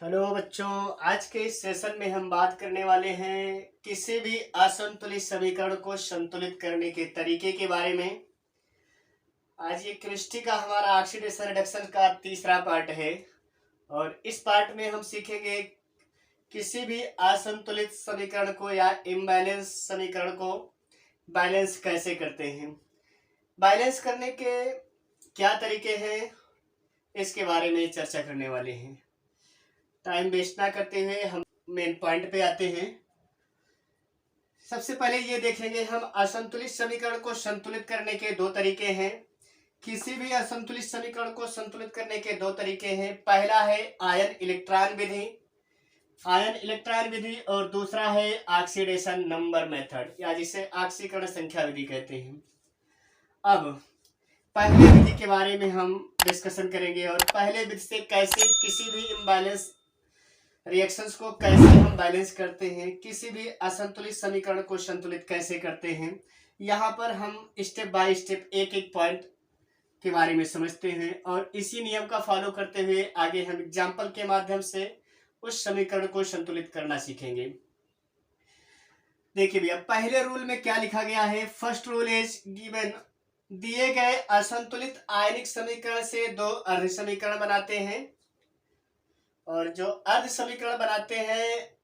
Hello बच्चों। आज के इस सेशन में हम बात करने वाले हैं किसी भी असंतुलित समीकरण को संतुलित करने के तरीके के बारे में। आज ये केमिस्ट्री का हमारा ऑक्सीडेशन रिडक्शन का तीसरा पार्ट है और इस पार्ट में हम सीखेंगे किसी भी असंतुलित समीकरण को या इम्बैलेंस समीकरण को बैलेंस कैसे करते हैं। बैलेंस करने के क्या तरीके हैं इसके बारे में चर्चा करने वाले हैं। टाइम वेस्ट ना करते हुए हम मेन पॉइंट पे आते हैं। सबसे पहले ये देखेंगे हम असंतुलित समीकरण को संतुलित करने के दो तरीके हैं। किसी भी असंतुलित समीकरण को संतुलित करने के दो तरीके हैं। पहला है आयन इलेक्ट्रॉन विधि और दूसरा है ऑक्सीडेशन नंबर मेथड या जिसे ऑक्सीकरण संख्या विधि कहते हैं। अब पहले विधि के बारे में हम डिस्कशन करेंगे और पहले विधि से कैसे किसी भी इम्बैलेंस रिएक्शंस को कैसे हम बैलेंस करते हैं, किसी भी असंतुलित समीकरण को संतुलित कैसे करते हैं। यहाँ पर हम स्टेप बाय स्टेप एक एक पॉइंट के बारे में समझते हैं और इसी नियम का फॉलो करते हुए आगे हम एग्जाम्पल के माध्यम से उस समीकरण को संतुलित करना सीखेंगे। देखिए भैया, पहले रूल में क्या लिखा गया है। फर्स्ट रूल इज गिवन, दिए गए असंतुलित आयनिक समीकरण से दो अर्ध समीकरण बनाते हैं और जो अर्ध समीकरण बनाते हैं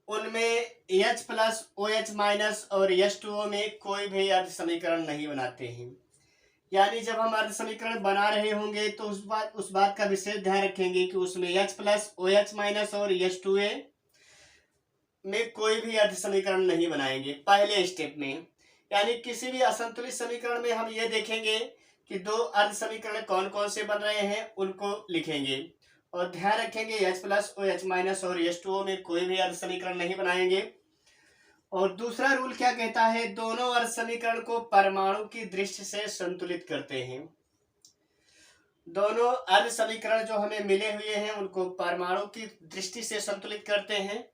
उनमें H प्लस OH माइनस और H2O में कोई भी अर्ध समीकरण नहीं बनाते हैं। यानी जब हम अर्ध समीकरण बना रहे होंगे तो उस बात का विशेष ध्यान रखेंगे कि उसमें H प्लस OH माइनस और H2A में कोई भी अर्ध समीकरण नहीं बनाएंगे पहले स्टेप में। यानी किसी भी असंतुलित समीकरण में हम ये देखेंगे कि दो अर्ध समीकरण कौन कौन से बन रहे हैं उनको लिखेंगे और ध्यान रखेंगे H प्लस OH माइनस और H2O में कोई भी अर्ध समीकरण नहीं बनाएंगे। और दूसरा रूल क्या कहता है, दोनों अर्ध समीकरण को परमाणु की दृष्टि से संतुलित करते हैं। दोनों अर्ध समीकरण जो हमें मिले हुए हैं उनको परमाणु की दृष्टि से संतुलित करते हैं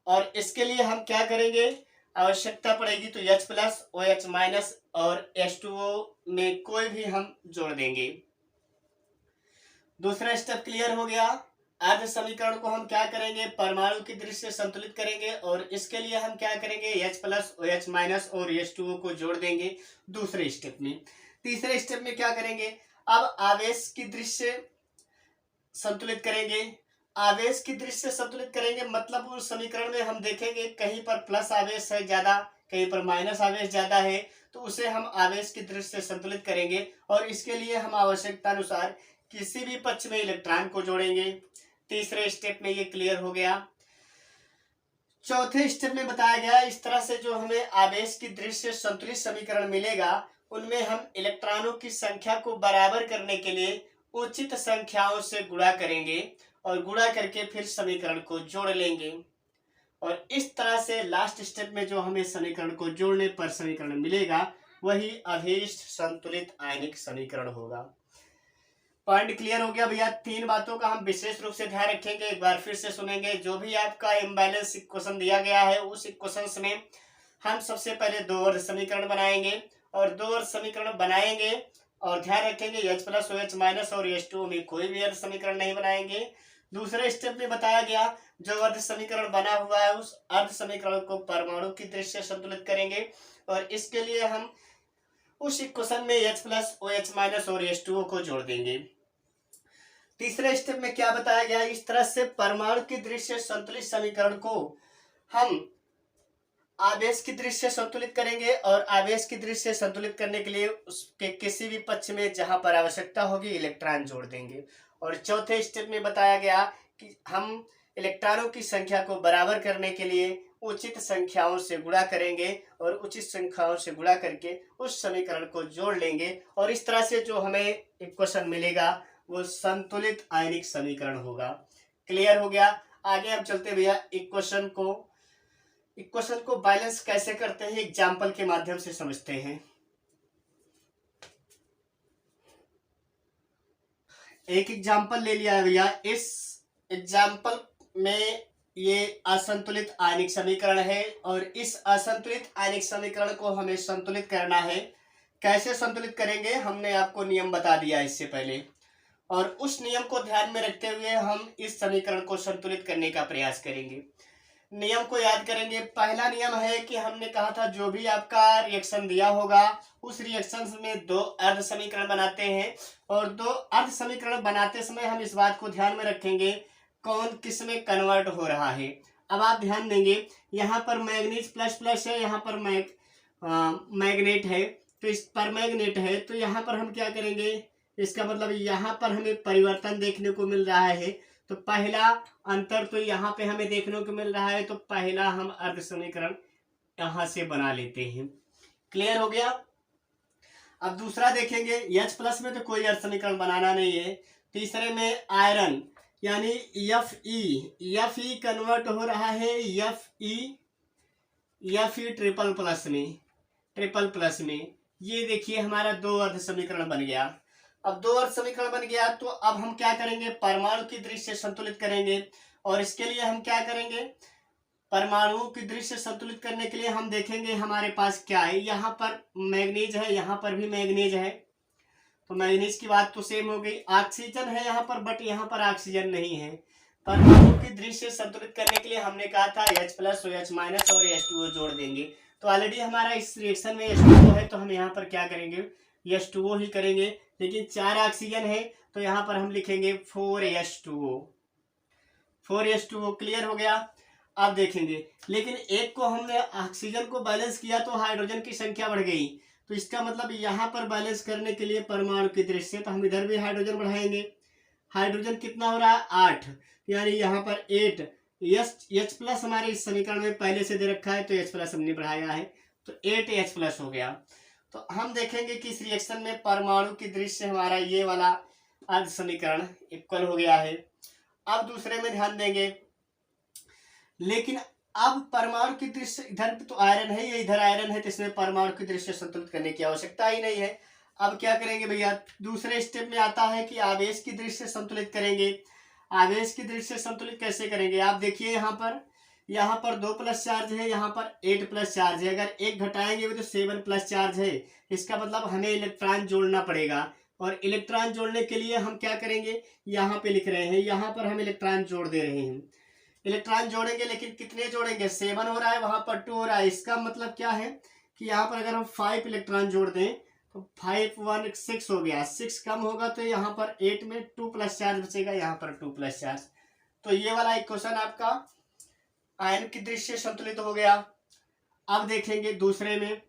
और इसके लिए हम क्या करेंगे, आवश्यकता पड़ेगी तो H प्लस OH माइनस और H2O में कोई भी हम जोड़ देंगे। दूसरा स्टेप क्लियर हो गया। अर्ध समीकरण को हम क्या करेंगे, परमाणु की दृष्टि से संतुलित करेंगे और इसके लिए हम क्या करेंगे, H प्लस OH माइनस और H2O को जोड़ देंगे दूसरे स्टेप में। तीसरे स्टेप में क्या करेंगे, अब आवेश की दृष्टि से संतुलित करेंगे। आवेश की दृष्टि से संतुलित करेंगे मतलब उस समीकरण में हम देखेंगे कहीं पर प्लस आवेश है ज्यादा, कहीं पर माइनस आवेश ज्यादा है, तो उसे हम आवेश की दृष्टि से संतुलित करेंगे और इसके लिए हम आवश्यकता अनुसार किसी भी पक्ष में इलेक्ट्रॉन को जोड़ेंगे। तीसरे स्टेप में ये क्लियर हो गया। चौथे स्टेप में बताया गया इस तरह से जो हमें आवेश की दृष्टि से संतुलित समीकरण मिलेगा उनमें हम इलेक्ट्रॉनों की संख्या को बराबर करने के लिए उचित संख्याओं से गुणा करेंगे और गुणा करके फिर समीकरण को जोड़ लेंगे और इस तरह से लास्ट स्टेप में जो हमें समीकरण को जोड़ने पर समीकरण मिलेगा वही अभीष्ट संतुलित आयनिक समीकरण होगा। पॉइंट क्लियर हो गया भैया। तीन बातों का हम विशेष रूप से ध्यान रखेंगे, एक बार फिर से सुनेंगे। जो भी आपका इम्बैलेंस इक्वेशन दिया गया है उस इक्वेशन में हम सबसे पहले दो अर्ध समीकरण बनाएंगे और दो अर्ध समीकरण बनाएंगे और ध्यान रखेंगे H प्लस OH माइनस और H2O में कोई भी अर्ध समीकरण नहीं बनाएंगे। दूसरे स्टेप में बताया गया जो अर्ध समीकरण बना हुआ है उस अर्ध समीकरण को परमाणु की दृष्टि से संतुलित करेंगे और इसके लिए हम उस इक्वेशन में H प्लस OH माइनस और H2O को जोड़ देंगे। तीसरे स्टेप में क्या बताया गया, इस तरह से परमाणु की दृष्टि से संतुलित समीकरण को हम आवेश की दृष्टि से संतुलित करेंगे और आवेश की दृष्टि से संतुलित करने के लिए उसके किसी भी पक्ष में जहां पर आवश्यकता होगी इलेक्ट्रॉन जोड़ देंगे। और चौथे स्टेप में बताया गया कि हम इलेक्ट्रॉनों की संख्या को बराबर करने के लिए उचित संख्याओं से गुणा करेंगे और उचित संख्याओं से गुणा करके उस समीकरण को जोड़ लेंगे और इस तरह से जो हमें इक्वेशन मिलेगा वो संतुलित आयनिक समीकरण होगा। क्लियर हो गया। आगे हम चलते भैया इक्वेशन को बैलेंस कैसे करते हैं एग्जाम्पल के माध्यम से समझते हैं। एक एग्जाम्पल ले लिया है भैया। इस एग्जाम्पल में ये असंतुलित आयनिक समीकरण है और इस असंतुलित आयनिक समीकरण को हमें संतुलित करना है। कैसे संतुलित करेंगे हमने आपको नियम बता दिया इससे पहले। और उस नियम को ध्यान में रखते हुए हम इस समीकरण को संतुलित करने का प्रयास करेंगे। नियम को याद करेंगे। पहला नियम है कि हमने कहा था जो भी आपका रिएक्शन दिया होगा उस रिएक्शन में दो अर्ध समीकरण बनाते हैं, और दो अर्ध समीकरण बनाते समय हम इस बात को ध्यान में रखेंगे कौन किस में कन्वर्ट हो रहा है। अब आप ध्यान देंगे यहाँ पर मैग्नीज प्लस प्लस है, यहाँ पर मैग्नेट है, तो इस पर मैग्नेट है, तो यहाँ पर हम क्या करेंगे, इसका मतलब यहाँ पर हमें परिवर्तन देखने को मिल रहा है। तो पहला अंतर तो यहाँ पे हमें देखने को मिल रहा है, तो पहला हम अर्ध समीकरण यहाँ से बना लेते हैं। क्लियर हो गया। अब दूसरा देखेंगे, H प्लस में तो कोई अर्ध समीकरण बनाना नहीं है। तीसरे में आयरन यानी Fe कन्वर्ट हो रहा है Fe ट्रिपल प्लस में। ये देखिए हमारा दो अर्ध समीकरण बन गया। अब दो अर्ध समीकरण बन गया तो अब हम क्या करेंगे, परमाणु की दृष्टि से संतुलित करेंगे। और इसके लिए हम क्या करेंगे, परमाणुओं की दृष्टि से संतुलित करने के लिए हम देखेंगे हमारे पास क्या है। यहाँ पर मैग्नीज है, यहाँ पर भी मैग्नीज है, तो मैग्नीज की बात तो सेम हो गई। ऑक्सीजन है यहाँ पर, बट यहाँ पर ऑक्सीजन नहीं है। परमाणु की दृष्टि से संतुलित करने के लिए हमने कहा था H प्लस H माइनस और H2O जोड़ देंगे। तो ऑलरेडी हमारा इस रिएक्शन में H2O है, तो हम यहाँ पर क्या करेंगे, H2O ही करेंगे। लेकिन 4 ऑक्सीजन है तो यहाँ पर हम लिखेंगे 4H2O। क्लियर हो गया। अब देखेंगे, लेकिन एक को हमने ऑक्सीजन को बैलेंस किया तो हाइड्रोजन की संख्या बढ़ गई, तो इसका मतलब यहाँ पर बैलेंस करने के लिए परमाणु की दृष्टि से तो हम इधर भी हाइड्रोजन बढ़ाएंगे। हाइड्रोजन कितना हो रहा है, 8, यानी यहाँ पर 8। H प्लस हमारे इस समीकरण में पहले से दे रखा है, तो H प्लस हमने बढ़ाया है, तो 8H प्लस हो गया। तो हम देखेंगे कि इस रिएक्शन में परमाणु की दृष्टि से हमारा ये वाला अर्ध समीकरण इक्वल हो गया है। अब दूसरे में ध्यान देंगे, लेकिन अब परमाणु की दृष्टि से इधर तो आयरन है, ये इधर आयरन है, तो इसमें परमाणु की दृष्टि से संतुलित करने की आवश्यकता ही नहीं है। अब क्या करेंगे भैया, दूसरे स्टेप में आता है कि आवेश की दृष्टि से संतुलित करेंगे। आवेश की दृष्टि से संतुलित कैसे करेंगे, आप देखिए यहाँ पर 2 प्लस चार्ज है, यहाँ पर 8 प्लस चार्ज है। अगर एक घटाएंगे तो 7 प्लस चार्ज है। इसका मतलब हमें इलेक्ट्रॉन जोड़ना पड़ेगा, और इलेक्ट्रॉन जोड़ने के लिए हम क्या करेंगे, यहाँ पे लिख रहे हैं, यहाँ पर हम इलेक्ट्रॉन जोड़ दे रहे हैं। इलेक्ट्रॉन जोड़ेंगे, लेकिन कितने जोड़ेंगे, 7 हो रहा है, वहां पर 2 हो रहा है। इसका मतलब क्या है कि यहाँ पर अगर हम 5 इलेक्ट्रॉन जोड़ दें तो 5 1 6 हो गया। 6 कम होगा तो यहाँ पर 8 में 2 प्लस चार्ज बचेगा, यहाँ पर 2 प्लस चार्ज। तो ये वाला इक्वेशन आपका आयन की दृष्टि से संतुलित हो गया। अब देखेंगे दूसरे में,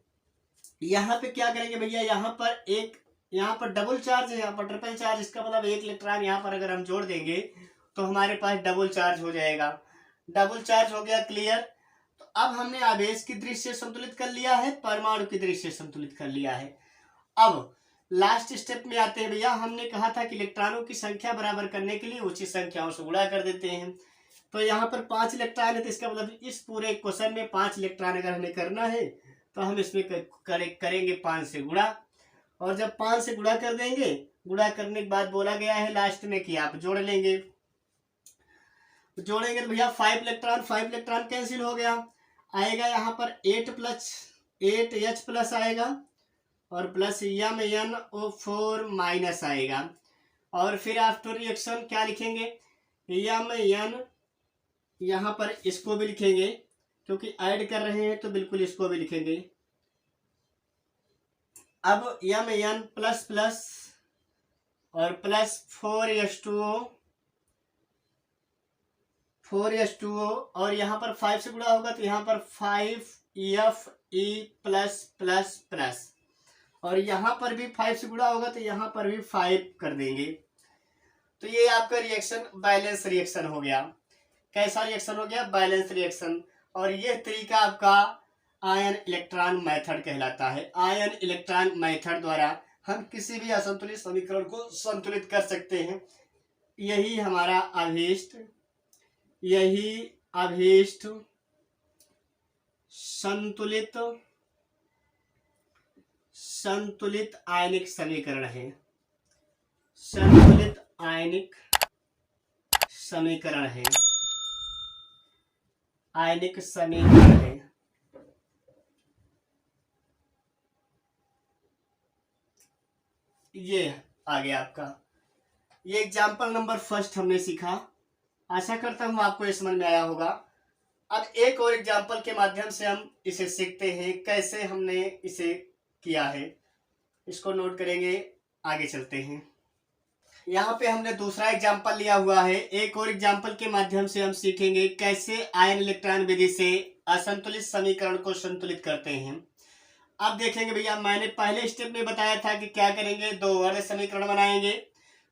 यहाँ पे क्या करेंगे भैया, यहाँ पर डबल चार्ज है, यहाँ पर ट्रिपल चार्ज। इसका मतलब 1 इलेक्ट्रॉन यहाँ पर अगर हम जोड़ देंगे तो हमारे पास डबल चार्ज हो जाएगा। डबल चार्ज हो गया। क्लियर। तो अब हमने आवेश की दृष्टि से संतुलित कर लिया है, परमाणु की दृष्टि से संतुलित कर लिया है। अब लास्ट स्टेप में आते हैं भैया। हमने कहा था कि इलेक्ट्रॉनों की संख्या बराबर करने के लिए उचित संख्याओं से गुणा कर देते हैं। तो यहाँ पर 5 इलेक्ट्रॉन है, तो इसका मतलब इस पूरे क्वेश्चन में 5 इलेक्ट्रॉन अगर हमें करना है तो हम इसमें करेंगे 5 से गुणा। और जब 5 से गुणा कर देंगे, गुणा करने के बाद बोला गया है लास्ट में कि आप जोड़ लेंगे। जोड़ेंगे तो भैया 5 इलेक्ट्रॉन कैंसिल हो गया। आएगा यहाँ पर 8H प्लस आएगा, और प्लस MnO4 माइनस आएगा। और फिर आफ्टर रिएक्शन क्या लिखेंगे, Mn, यहाँ पर इसको भी लिखेंगे क्योंकि ऐड कर रहे हैं, तो बिल्कुल इसको भी लिखेंगे। अब Mn प्लस प्लस और प्लस 4H2O, और यहाँ पर 5 से गुणा होगा तो यहाँ पर 5Fe प्लस प्लस प्लस, और यहाँ पर भी 5 से गुणा होगा तो यहाँ पर भी 5 कर देंगे। तो ये आपका रिएक्शन बैलेंस रिएक्शन हो गया। कैसा रिएक्शन हो गया, बैलेंस रिएक्शन। और ये तरीका आपका आयन इलेक्ट्रॉन मेथड कहलाता है। आयन इलेक्ट्रॉन मेथड द्वारा हम किसी भी असंतुलित समीकरण को संतुलित कर सकते हैं। यही हमारा अभीष्ट संतुलित आयनिक समीकरण है। संतुलित आयनिक समीकरण है, आयनिक समीकरण है। ये आ गया आपका ये एग्जाम्पल नंबर फर्स्ट हमने सीखा। आशा करता हूँ आपको ये समझ में आया होगा। अब एक और एग्जाम्पल के माध्यम से हम इसे सीखते हैं कैसे हमने इसे किया है। इसको नोट करेंगे, आगे चलते हैं। यहाँ पे हमने दूसरा एग्जाम्पल लिया हुआ है। एक और एग्जाम्पल के माध्यम से हम सीखेंगे कैसे आयन इलेक्ट्रॉन विधि से असंतुलित समीकरण को संतुलित करते हैं। अब देखेंगे भैया, मैंने पहले स्टेप में बताया था कि क्या करेंगे, दो अर्ध समीकरण बनाएंगे।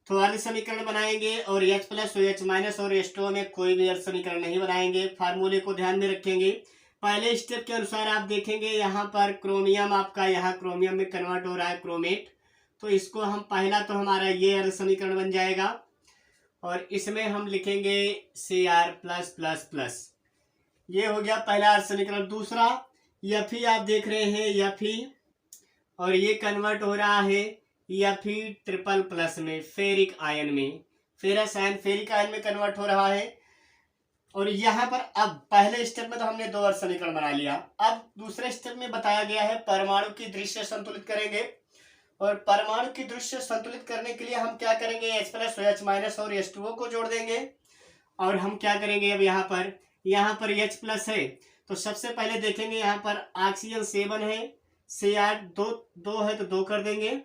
तो अर्ध समीकरण बनाएंगे और H प्लस OH माइनस और H2O में कोई भी अर्ध समीकरण नहीं बनाएंगे। फार्मूले को ध्यान में रखेंगे। पहले स्टेप के अनुसार आप देखेंगे यहाँ पर क्रोमियम आपका यहाँ क्रोमियम में कन्वर्ट हो रहा है क्रोमेट। तो इसको हम पहला तो हमारा ये अर्ध समीकरण बन जाएगा और इसमें हम लिखेंगे Cr प्लस प्लस प्लस। ये हो गया पहला अर्ध समीकरण। दूसरा Fe आप देख रहे हैं Fe, और ये कन्वर्ट हो रहा है Fe ट्रिपल प्लस में फेरिक आयन में, फेरस आयन फेरिक आयन में कन्वर्ट हो रहा है। और यहाँ पर अब पहले स्टेप में तो हमने दो अर्ध समीकरण बना लिया। अब दूसरे स्टेप में बताया गया है परमाणु की दृश्य संतुलित करेंगे। और परमाणु की दृश्य संतुलित करने के लिए हम क्या करेंगे, H प्लस OH माइनस और H2O को जोड़ देंगे। और हम क्या करेंगे, अब यहाँ पर H प्लस है तो सबसे पहले देखेंगे यहाँ पर ऑक्सीजन 7 है, Cr दो है तो 2 कर देंगे।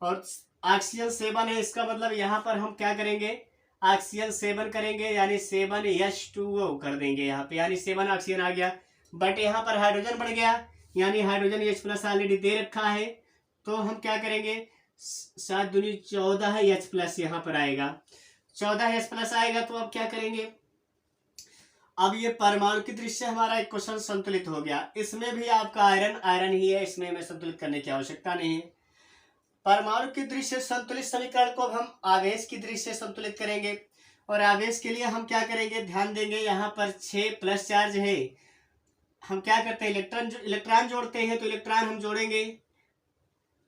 और ऑक्सीजन 7 है, इसका मतलब यहाँ पर हम क्या करेंगे, ऑक्सीजन 7 करेंगे यानी 7H2O कर देंगे यहाँ पे, यानी 7 ऑक्सीजन आ गया। बट यहाँ पर हाइड्रोजन बढ़ गया यानी हाइड्रोजन H प्लस ऑलरेडी दे रखा है। तो हम क्या करेंगे, 7 दूनी 14 H प्लस यहाँ पर आएगा, 14 H प्लस आएगा। तो अब क्या करेंगे, अब ये परमाणु की दृश्य हमारा इक्वेशन संतुलित हो गया। इसमें भी आपका आयरन ही है, इसमें हमें संतुलित करने की आवश्यकता नहीं है। परमाणु की दृश्य संतुलित समीकरण को हम आवेश की दृश्य संतुलित करेंगे। और आवेश के लिए हम क्या करेंगे, ध्यान देंगे, यहाँ पर 6 प्लस चार्ज है। हम क्या करते हैं, इलेक्ट्रॉन जोड़ते हैं तो इलेक्ट्रॉन हम जोड़ेंगे।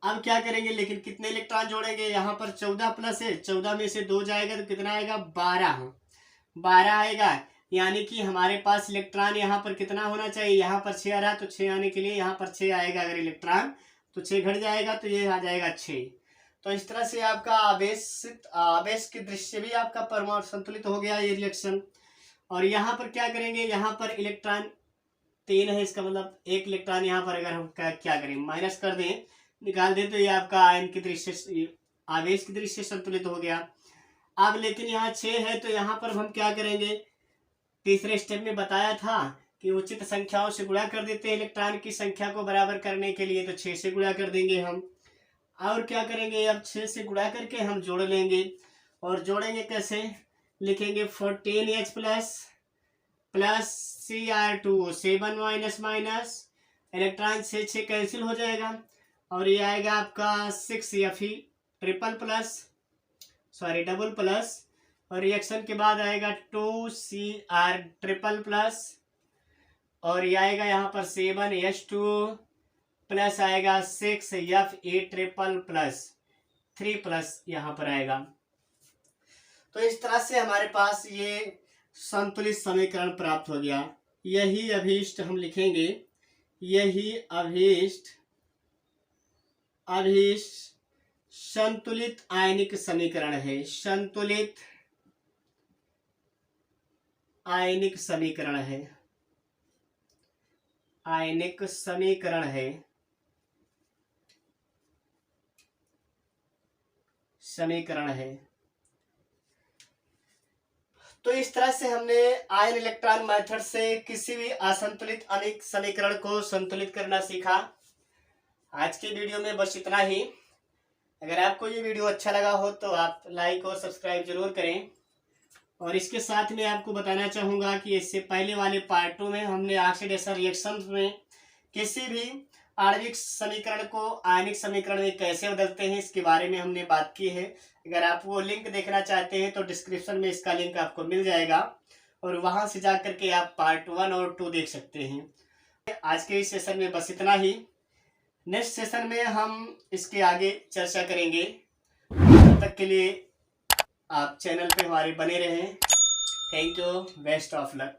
अब क्या करेंगे, लेकिन कितने इलेक्ट्रॉन जोड़ेंगे, यहाँ पर 14 प्लस है, 14 में से 2 जाएगा तो कितना आएगा, 12 आएगा। यानी कि हमारे पास इलेक्ट्रॉन यहाँ पर कितना होना चाहिए, यहाँ पर 6 आ रहा है तो 6 आने के लिए यहाँ पर 6 आएगा। अगर इलेक्ट्रॉन तो 6 घट जाएगा तो ये आ जाएगा 6। तो इस तरह से आपका आवेश की दृश्य भी आपका परमाणु संतुलित हो गया ये रिएक्शन। और यहाँ पर क्या करेंगे, यहाँ पर इलेक्ट्रॉन 3 है, इसका मतलब एक इलेक्ट्रॉन यहाँ पर अगर हम क्या करें, माइनस कर दें, निकाल दें, तो ये आपका आयन की दृश्य आवेश की दृश्य संतुलित हो गया। अब लेकिन यहाँ 6 है तो यहाँ पर हम क्या करेंगे, तीसरे स्टेप में बताया था कि उचित संख्याओं से गुणा कर देते हैं इलेक्ट्रॉन की संख्या को बराबर करने के लिए। तो 6 से गुणा कर देंगे हम। और क्या करेंगे, अब 6 से गुणा करके हम जोड़ लेंगे। और जोड़ेंगे कैसे, लिखेंगे 14H plus plus Cr2 7 minus minus, electron 6 cancel हो जाएगा और ये आएगा आपका 6Fe डबल प्लस। और रिएक्शन के बाद आएगा 2Cr ट्रिपल प्लस और ये आएगा यहाँ पर 7H2O प्लस आएगा 6Fe ट्रिपल प्लस 3 प्लस यहाँ पर आएगा। तो इस तरह से हमारे पास ये संतुलित समीकरण प्राप्त हो गया। यही अभीष्ट हम लिखेंगे, यही अभीष्ट संतुलित आयनिक समीकरण है, संतुलित आयनिक समीकरण है, आयनिक समीकरण है, समीकरण है। तो इस तरह से हमने आयन इलेक्ट्रॉन मेथड से किसी भी असंतुलित आयनिक समीकरण को संतुलित करना सीखा। आज के वीडियो में बस इतना ही। अगर आपको ये वीडियो अच्छा लगा हो तो आप लाइक और सब्सक्राइब जरूर करें। और इसके साथ में आपको बताना चाहूँगा कि इससे पहले वाले पार्ट 2 में हमने ऑक्सीडेशन रिएक्शन में किसी भी आणविक समीकरण को आयनिक समीकरण में कैसे बदलते हैं इसके बारे में हमने बात की है। अगर आप वो लिंक देखना चाहते हैं तो डिस्क्रिप्शन में इसका लिंक आपको मिल जाएगा और वहाँ से जा करके आप पार्ट 1 और 2 देख सकते हैं। आज के इस सेशन में बस इतना ही। नेक्स्ट सेशन में हम इसके आगे चर्चा करेंगे। तब तक के लिए आप चैनल पे हमारे बने रहें। Thank you, best of luck.